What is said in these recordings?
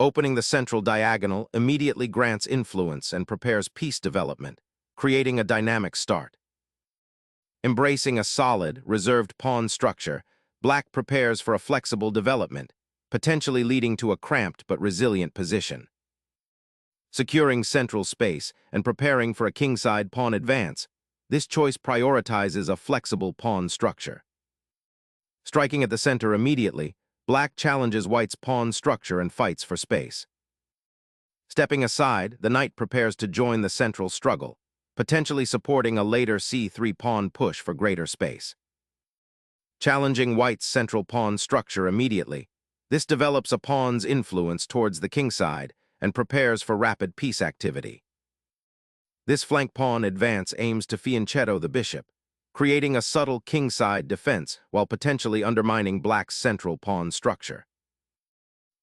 Opening the central diagonal immediately grants influence and prepares piece development, creating a dynamic start. Embracing a solid, reserved pawn structure, Black prepares for a flexible development, potentially leading to a cramped but resilient position. Securing central space and preparing for a kingside pawn advance, this choice prioritizes a flexible pawn structure. Striking at the center immediately, Black challenges White's pawn structure and fights for space. Stepping aside, the knight prepares to join the central struggle, potentially supporting a later c3 pawn push for greater space. Challenging White's central pawn structure immediately, this develops a pawn's influence towards the kingside and prepares for rapid piece activity. This flank pawn advance aims to fianchetto the bishop, creating a subtle kingside defense while potentially undermining Black's central pawn structure.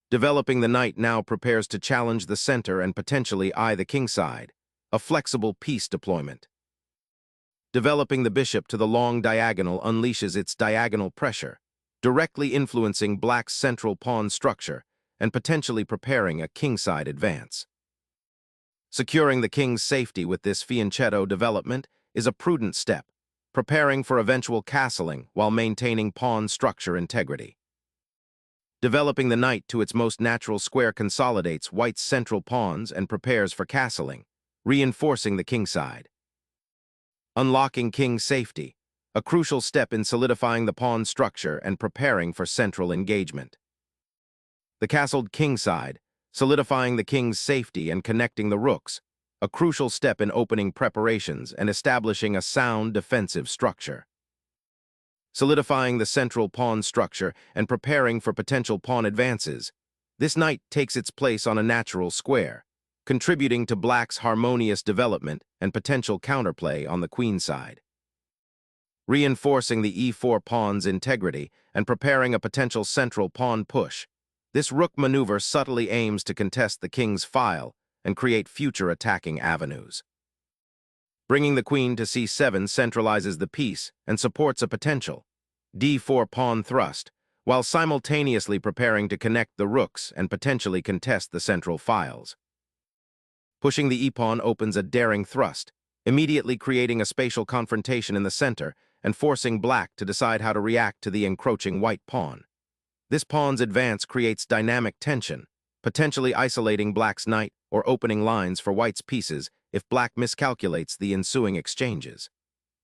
Developing the knight now prepares to challenge the center and potentially eye the kingside, a flexible piece deployment. Developing the bishop to the long diagonal unleashes its diagonal pressure, directly influencing Black's central pawn structure and potentially preparing a kingside advance. Securing the king's safety with this fianchetto development is a prudent step, preparing for eventual castling while maintaining pawn structure integrity. Developing the knight to its most natural square consolidates White's central pawns and prepares for castling, reinforcing the kingside. Unlocking king's safety, a crucial step in solidifying the pawn structure and preparing for central engagement. The castled kingside, solidifying the king's safety and connecting the rooks, a crucial step in opening preparations and establishing a sound defensive structure. Solidifying the central pawn structure and preparing for potential pawn advances, this knight takes its place on a natural square, contributing to Black's harmonious development and potential counterplay on the queenside. Reinforcing the e4 pawn's integrity and preparing a potential central pawn push, this rook maneuver subtly aims to contest the king's file and create future attacking avenues. Bringing the queen to c7 centralizes the piece and supports a potential d4 pawn thrust, while simultaneously preparing to connect the rooks and potentially contest the central files. Pushing the e-pawn opens a daring thrust, immediately creating a spatial confrontation in the center and forcing Black to decide how to react to the encroaching white pawn. This pawn's advance creates dynamic tension, potentially isolating Black's knight or opening lines for White's pieces if Black miscalculates the ensuing exchanges.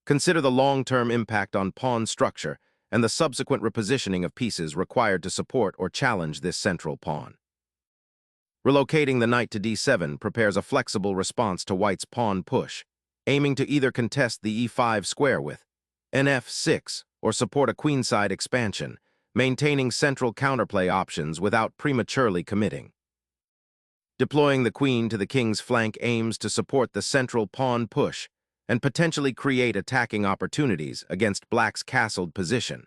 Consider the long-term impact on pawn structure and the subsequent repositioning of pieces required to support or challenge this central pawn. Relocating the knight to d7 prepares a flexible response to White's pawn push, aiming to either contest the e5 square with nf6 or support a queenside expansion, maintaining central counterplay options without prematurely committing. Deploying the queen to the king's flank aims to support the central pawn push and potentially create attacking opportunities against Black's castled position,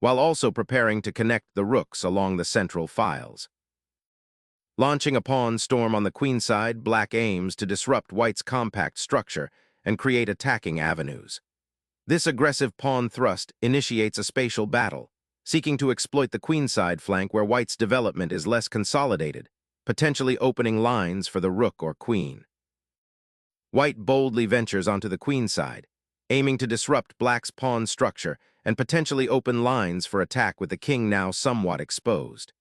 while also preparing to connect the rooks along the central files. Launching a pawn storm on the queenside, Black aims to disrupt White's compact structure and create attacking avenues. This aggressive pawn thrust initiates a spatial battle, seeking to exploit the queenside flank where White's development is less consolidated, potentially opening lines for the rook or queen. White boldly ventures onto the queenside, aiming to disrupt Black's pawn structure and potentially open lines for attack with the king now somewhat exposed.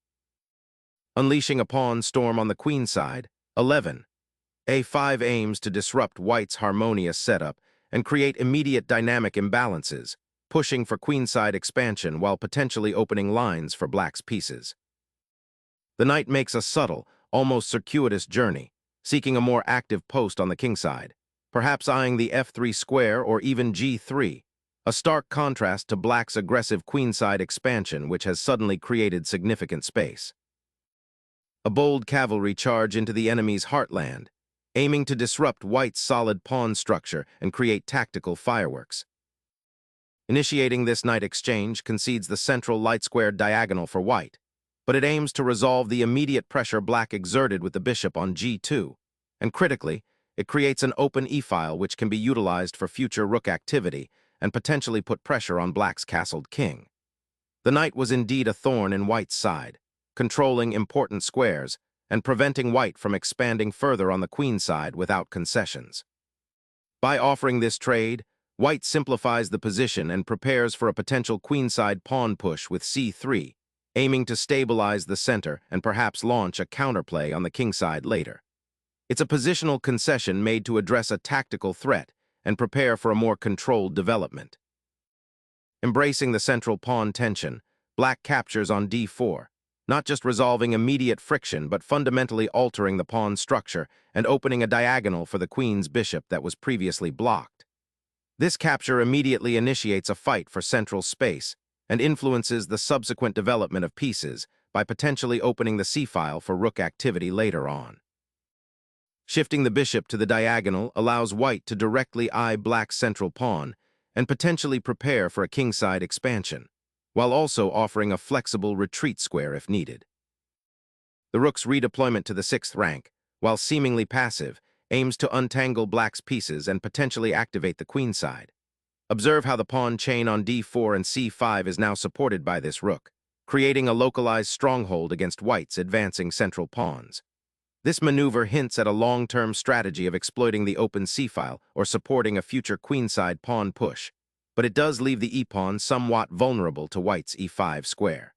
Unleashing a pawn storm on the queenside, 11. A5 aims to disrupt White's harmonious setup and create immediate dynamic imbalances, pushing for queenside expansion while potentially opening lines for Black's pieces. The knight makes a subtle, almost circuitous journey, seeking a more active post on the kingside, perhaps eyeing the f3 square or even g3, a stark contrast to Black's aggressive queenside expansion which has suddenly created significant space. A bold cavalry charge into the enemy's heartland, aiming to disrupt White's solid pawn structure and create tactical fireworks. Initiating this knight exchange concedes the central light-squared diagonal for White, but it aims to resolve the immediate pressure Black exerted with the bishop on g2, and critically, it creates an open e-file which can be utilized for future rook activity and potentially put pressure on Black's castled king. The knight was indeed a thorn in White's side, controlling important squares and preventing white from expanding further on the queen side without concessions. By offering this trade, white simplifies the position and prepares for a potential queenside pawn push with c3, aiming to stabilize the center and perhaps launch a counterplay on the kingside later. It's a positional concession made to address a tactical threat and prepare for a more controlled development. Embracing the central pawn tension, black captures on d4, not just resolving immediate friction but fundamentally altering the pawn structure and opening a diagonal for the queen's bishop that was previously blocked. This capture immediately initiates a fight for central space and influences the subsequent development of pieces by potentially opening the c-file for rook activity later on. Shifting the bishop to the diagonal allows white to directly eye black's central pawn and potentially prepare for a kingside expansion, while also offering a flexible retreat square if needed. The rook's redeployment to the 6th rank, while seemingly passive, aims to untangle black's pieces and potentially activate the queenside. Observe how the pawn chain on d4 and c5 is now supported by this rook, creating a localized stronghold against white's advancing central pawns. This maneuver hints at a long-term strategy of exploiting the open c-file or supporting a future queenside pawn push, but it does leave the e-pawn somewhat vulnerable to white's e5 square.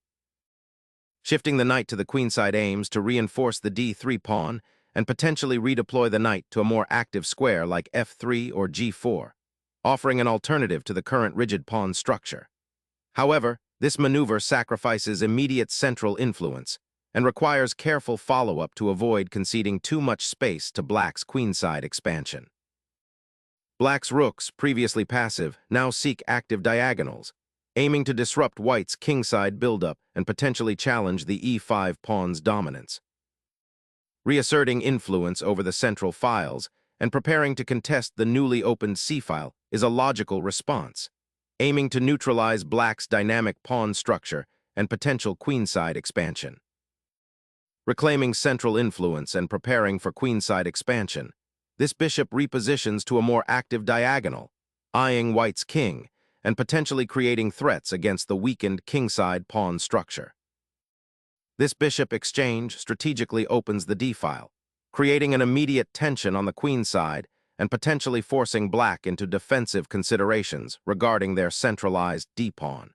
Shifting the knight to the queenside aims to reinforce the d3 pawn and potentially redeploy the knight to a more active square like f3 or g4, offering an alternative to the current rigid pawn structure. However, this maneuver sacrifices immediate central influence and requires careful follow-up to avoid conceding too much space to black's queenside expansion. Black's rooks, previously passive, now seek active diagonals, aiming to disrupt white's kingside buildup and potentially challenge the e5 pawn's dominance. Reasserting influence over the central files and preparing to contest the newly opened c-file is a logical response, aiming to neutralize black's dynamic pawn structure and potential queenside expansion. Reclaiming central influence and preparing for queenside expansion, this bishop repositions to a more active diagonal, eyeing white's king and potentially creating threats against the weakened kingside pawn structure. This bishop exchange strategically opens the d-file, creating an immediate tension on the queenside and potentially forcing black into defensive considerations regarding their centralized d-pawn.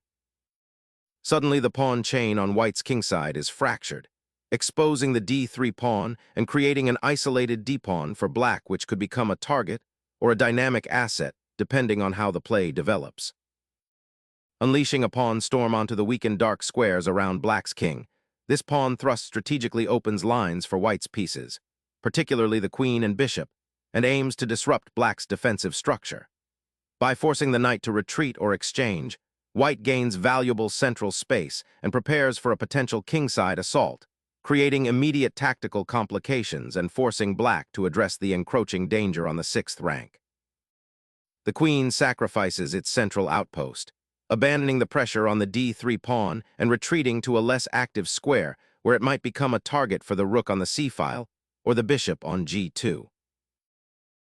Suddenly, the pawn chain on white's kingside is fractured, exposing the d3 pawn and creating an isolated d-pawn for black which could become a target or a dynamic asset depending on how the play develops. Unleashing a pawn storm onto the weakened dark squares around black's king, this pawn thrust strategically opens lines for white's pieces, particularly the queen and bishop, and aims to disrupt black's defensive structure. By forcing the knight to retreat or exchange, white gains valuable central space and prepares for a potential kingside assault, creating immediate tactical complications and forcing black to address the encroaching danger on the 6th rank. The queen sacrifices its central outpost, abandoning the pressure on the d3 pawn and retreating to a less active square where it might become a target for the rook on the c-file or the bishop on g2.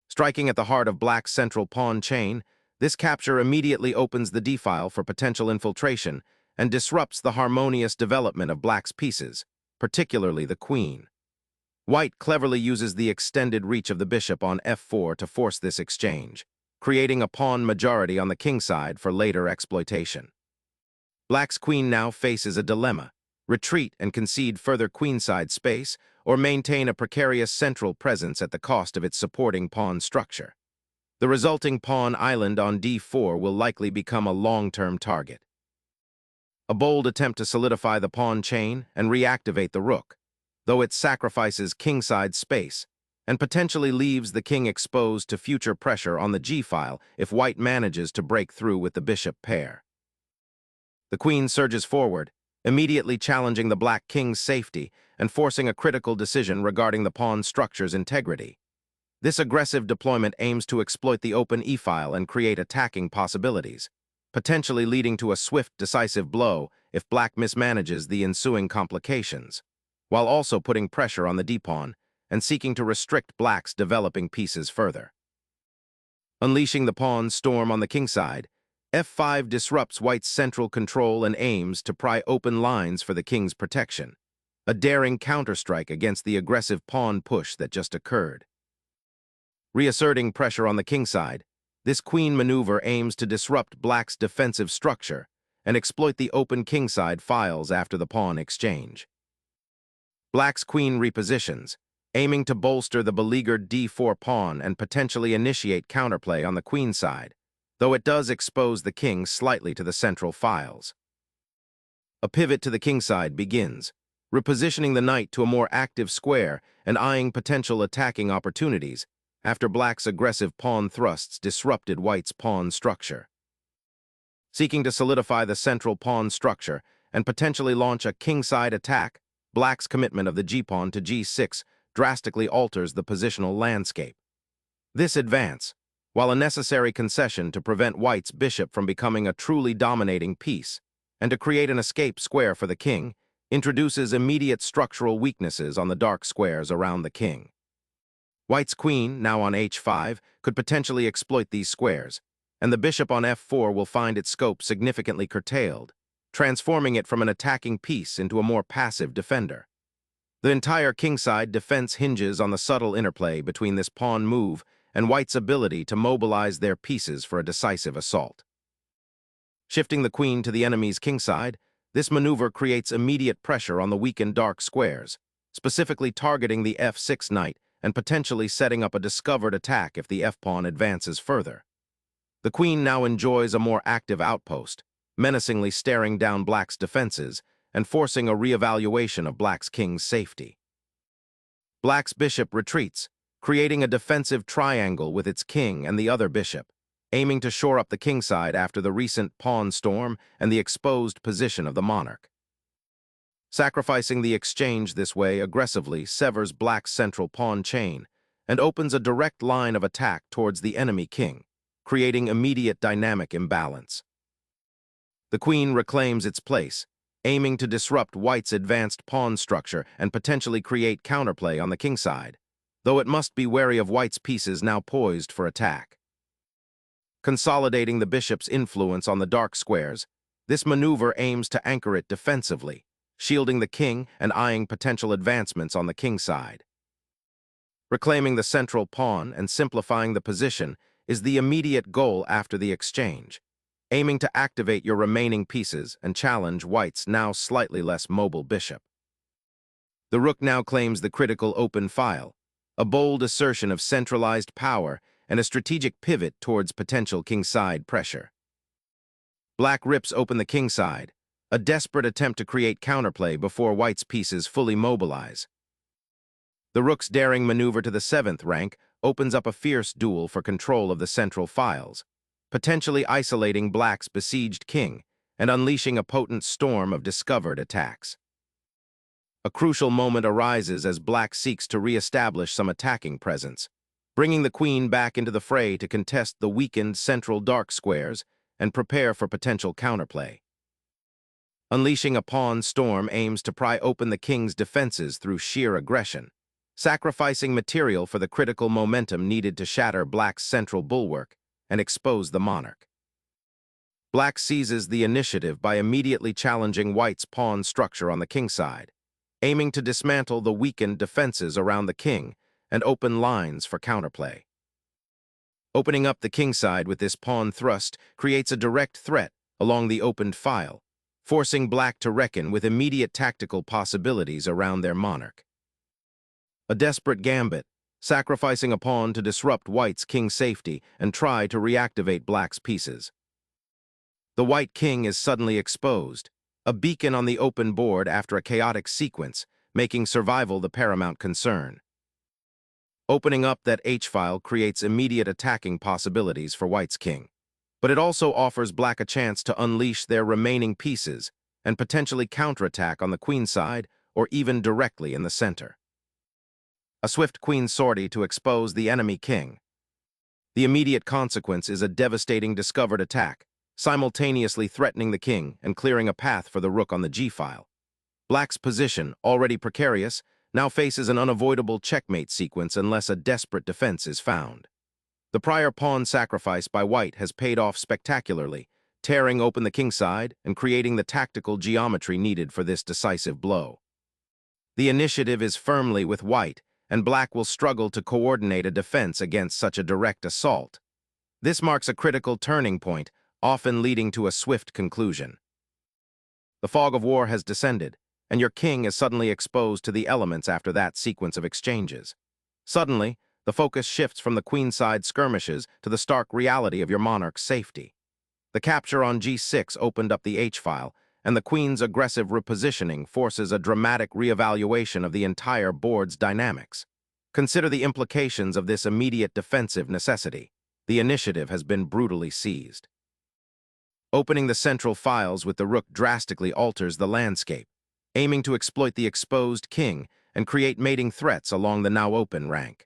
Striking at the heart of black's central pawn chain, this capture immediately opens the d-file for potential infiltration and disrupts the harmonious development of black's pieces, particularly the queen. White cleverly uses the extended reach of the bishop on f4 to force this exchange, creating a pawn majority on the kingside for later exploitation. Black's queen now faces a dilemma: retreat and concede further queenside space, or maintain a precarious central presence at the cost of its supporting pawn structure. The resulting pawn island on d4 will likely become a long-term target. A bold attempt to solidify the pawn chain and reactivate the rook, though it sacrifices kingside space and potentially leaves the king exposed to future pressure on the g-file if white manages to break through with the bishop pair. The queen surges forward, immediately challenging the black king's safety and forcing a critical decision regarding the pawn structure's integrity. This aggressive deployment aims to exploit the open e-file and create attacking possibilities, potentially leading to a swift, decisive blow if black mismanages the ensuing complications, while also putting pressure on the d-pawn and seeking to restrict black's developing pieces further. Unleashing the pawn storm on the kingside, f5 disrupts white's central control and aims to pry open lines for the king's protection. a daring counterstrike against the aggressive pawn push that just occurred. Reasserting pressure on the kingside, this queen maneuver aims to disrupt black's defensive structure and exploit the open kingside files after the pawn exchange. Black's queen repositions, aiming to bolster the beleaguered d4 pawn and potentially initiate counterplay on the queenside, though it does expose the king slightly to the central files. A pivot to the kingside begins, repositioning the knight to a more active square and eyeing potential attacking opportunities after black's aggressive pawn thrusts disrupted white's pawn structure. Seeking to solidify the central pawn structure and potentially launch a kingside attack, black's commitment of the g-pawn to g6 drastically alters the positional landscape. This advance, while a necessary concession to prevent white's bishop from becoming a truly dominating piece and to create an escape square for the king, introduces immediate structural weaknesses on the dark squares around the king. White's queen, now on h5, could potentially exploit these squares, and the bishop on f4 will find its scope significantly curtailed, transforming it from an attacking piece into a more passive defender. The entire kingside defense hinges on the subtle interplay between this pawn move and white's ability to mobilize their pieces for a decisive assault. Shifting the queen to the enemy's kingside, this maneuver creates immediate pressure on the weakened dark squares, specifically targeting the f6 knight and potentially setting up a discovered attack if the f-pawn advances further. The queen now enjoys a more active outpost, menacingly staring down black's defenses and forcing a re-evaluation of black's king's safety. Black's bishop retreats, creating a defensive triangle with its king and the other bishop, aiming to shore up the kingside after the recent pawn storm and the exposed position of the monarch. Sacrificing the exchange this way aggressively severs black's central pawn chain and opens a direct line of attack towards the enemy king, creating immediate dynamic imbalance. The queen reclaims its place, aiming to disrupt white's advanced pawn structure and potentially create counterplay on the kingside, though it must be wary of white's pieces now poised for attack. Consolidating the bishop's influence on the dark squares, this maneuver aims to anchor it defensively, shielding the king and eyeing potential advancements on the kingside. Reclaiming the central pawn and simplifying the position is the immediate goal after the exchange, aiming to activate your remaining pieces and challenge white's now slightly less mobile bishop. The rook now claims the critical open file, a bold assertion of centralized power and a strategic pivot towards potential kingside pressure. Black rips open the kingside, a desperate attempt to create counterplay before white's pieces fully mobilize. The rook's daring maneuver to the 7th rank opens up a fierce duel for control of the central files, potentially isolating black's besieged king and unleashing a potent storm of discovered attacks. A crucial moment arises as black seeks to re-establish some attacking presence, bringing the queen back into the fray to contest the weakened central dark squares and prepare for potential counterplay. Unleashing a pawn storm aims to pry open the king's defenses through sheer aggression, sacrificing material for the critical momentum needed to shatter black's central bulwark and expose the monarch. Black seizes the initiative by immediately challenging white's pawn structure on the kingside, aiming to dismantle the weakened defenses around the king and open lines for counterplay. Opening up the kingside with this pawn thrust creates a direct threat along the opened file, forcing black to reckon with immediate tactical possibilities around their monarch. A desperate gambit, sacrificing a pawn to disrupt white's king's safety and try to reactivate black's pieces. The white king is suddenly exposed, a beacon on the open board after a chaotic sequence, making survival the paramount concern. Opening up that H-file creates immediate attacking possibilities for white's king, but it also offers black a chance to unleash their remaining pieces and potentially counterattack on the queen side or even directly in the center. A swift queen sortie to expose the enemy king. The immediate consequence is a devastating discovered attack, simultaneously threatening the king and clearing a path for the rook on the g-file. Black's position, already precarious, now faces an unavoidable checkmate sequence unless a desperate defense is found. The prior pawn sacrifice by white has paid off spectacularly, tearing open the kingside and creating the tactical geometry needed for this decisive blow. The initiative is firmly with white, and black will struggle to coordinate a defense against such a direct assault. This marks a critical turning point, often leading to a swift conclusion. The fog of war has descended, and your king is suddenly exposed to the elements after that sequence of exchanges. Suddenly, the focus shifts from the queenside skirmishes to the stark reality of your monarch's safety. The capture on G6 opened up the H-file, and the queen's aggressive repositioning forces a dramatic reevaluation of the entire board's dynamics. Consider the implications of this immediate defensive necessity. The initiative has been brutally seized. Opening the central files with the rook drastically alters the landscape, aiming to exploit the exposed king and create mating threats along the now open rank.